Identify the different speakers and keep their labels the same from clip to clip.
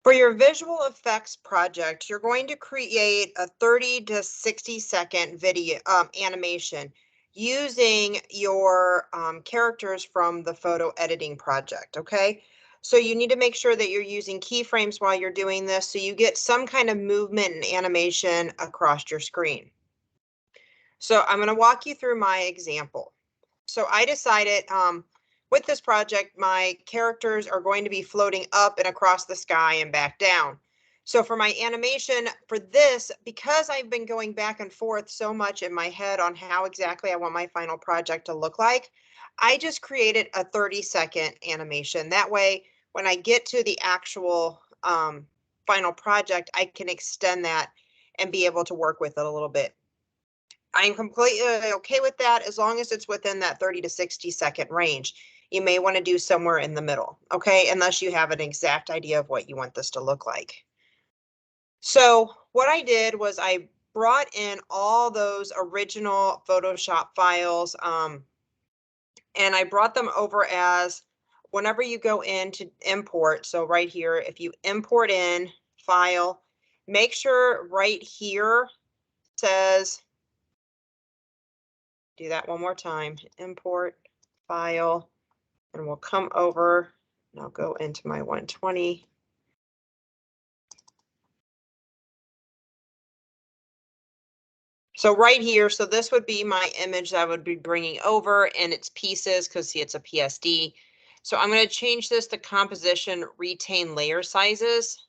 Speaker 1: For your visual effects project, you're going to create a 30 to 60-second video animation using your characters from the photo editing project, okay? So you need to make sure that you're using keyframes while you're doing this so you get some kind of movement and animation across your screen. So I'm going to walk you through my example. So I decided with this project, my characters are going to be floating up and across the sky and back down. So for my animation for this, because I've been going back and forth so much in my head on how exactly I want my final project to look like, I just created a 30-second animation. That way, when I get to the actual final project, I can extend that and be able to work with it a little bit. I'm completely okay with that as long as it's within that 30 to 60-second range. You may want to do somewhere in the middle, okay? Unless you have an exact idea of what you want this to look like. So what I did was I brought in all those original Photoshop files and I brought them over as whenever you go in to import. So right here, if you import in file, make sure right here says, do that one more time, import file, and we'll come over and I'll go into my 120. So right here, so this would be my image that I would be bringing over and its pieces because see, it's a PSD. So I'm going to change this to composition, retain layer sizes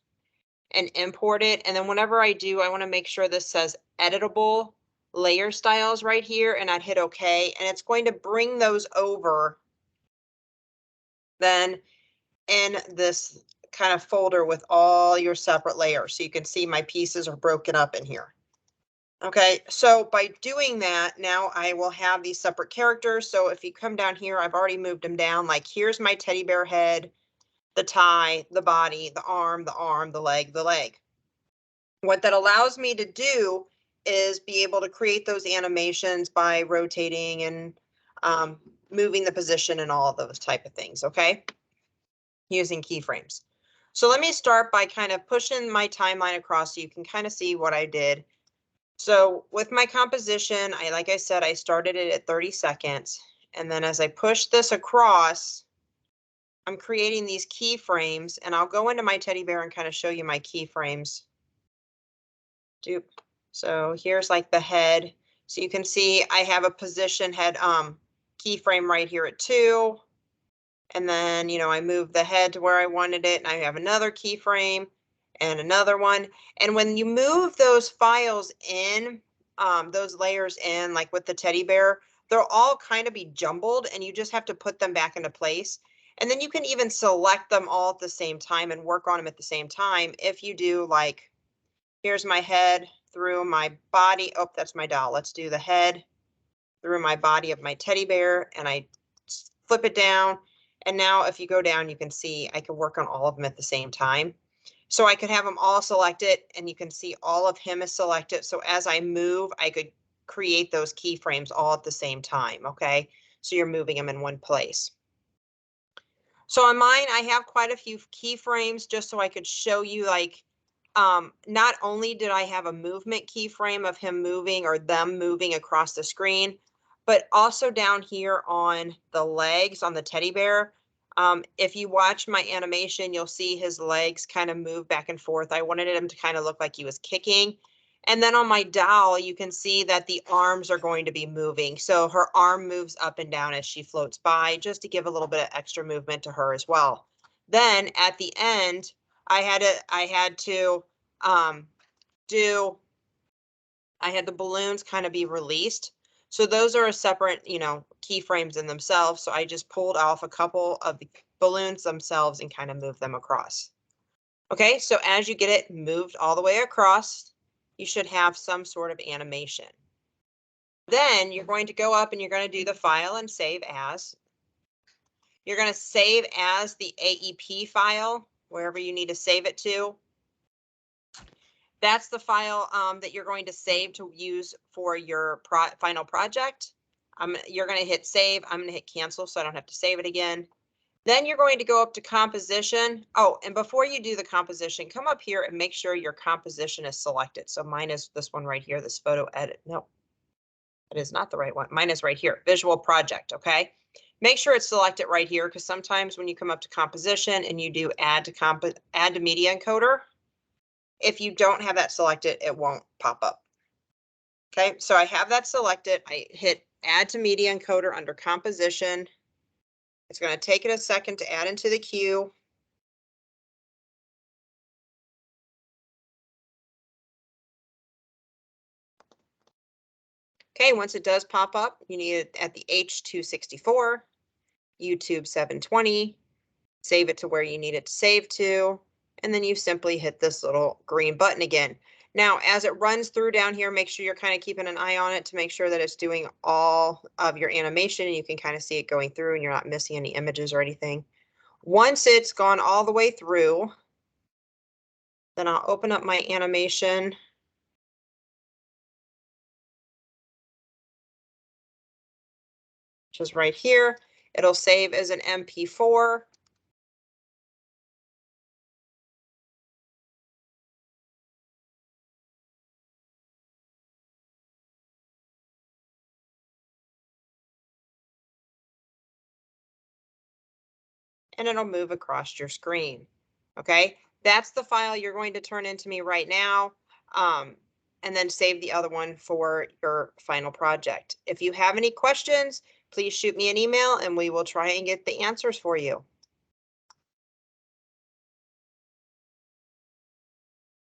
Speaker 1: and import it. And then whenever I do, I want to make sure this says editable layer styles right here and I'd hit OK. And it's going to bring those over then in this kind of folder with all your separate layers. So you can see my pieces are broken up in here. Okay, so by doing that, now I will have these separate characters. So if you come down here, I've already moved them down. Like here's my teddy bear head, the tie, the body, the arm, the leg, the leg. What that allows me to do is be able to create those animations by rotating and moving the position and all of those type of things, okay? Using keyframes. So let me start by kind of pushing my timeline across so you can kind of see what I did. So with my composition, like I said, I started it at 30 seconds. And then as I push this across, I'm creating these keyframes and I'll go into my teddy bear and kind of show you my keyframes. So here's like the head. So you can see I have a position head keyframe right here at 2. And then, you know, I move the head to where I wanted it and I have another keyframe and another one. And when you move those files in, those layers in, like with the teddy bear, they'll all kind of be jumbled and you just have to put them back into place. And then you can even select them all at the same time and work on them at the same time. If you do like, here's my head through my body. Oh, that's my doll. Let's do the head through my body of my teddy bear and I flip it down. And now if you go down, you can see I can work on all of them at the same time. So I could have them all selected and you can see all of him is selected. So as I move, I could create those keyframes all at the same time, okay? So you're moving them in one place. So on mine, I have quite a few keyframes just so I could show you like, not only did I have a movement keyframe of him moving or them moving across the screen, but also down here on the legs on the teddy bear. If you watch my animation, you'll see his legs kind of move back and forth. I wanted him to kind of look like he was kicking. And then on my doll, you can see that the arms are going to be moving. So her arm moves up and down as she floats by, just to give a little bit of extra movement to her as well. Then at the end, I had to I had the balloons kind of be released. So those are a separate, you know, keyframes in themselves. So I just pulled off a couple of the balloons themselves and kind of moved them across. Okay, so as you get it moved all the way across, you should have some sort of animation. Then you're going to go up and you're going to do the file and save as. You're going to save as the AEP file, wherever you need to save it to. That's the file that you're going to save to use for your final project. You're going to hit save. I'm going to hit cancel so I don't have to save it again. Then you're going to go up to composition. Oh, and before you do the composition, come up here and make sure your composition is selected. So mine is this one right here, this photo edit. No, it is not the right one. Mine is right here, visual project, okay? Make sure it's selected right here because sometimes when you come up to composition and you do add to media encoder, if you don't have that selected, it won't pop up. Okay, so I have that selected. I hit add to media encoder under composition. It's going to take it a second to add into the queue. Okay, once it does pop up, you need it at the H264, YouTube 720, save it to where you need it to save to, and then you simply hit this little green button again. Now, as it runs through down here, make sure you're kind of keeping an eye on it to make sure that it's doing all of your animation and you can kind of see it going through and you're not missing any images or anything. Once it's gone all the way through, then I'll open up my animation. Which is right here. It'll save as an MP4. And it'll move across your screen. Okay, that's the file you're going to turn into me right now. And then save the other one for your final project. If you have any questions, please shoot me an email and we will try and get the answers for you.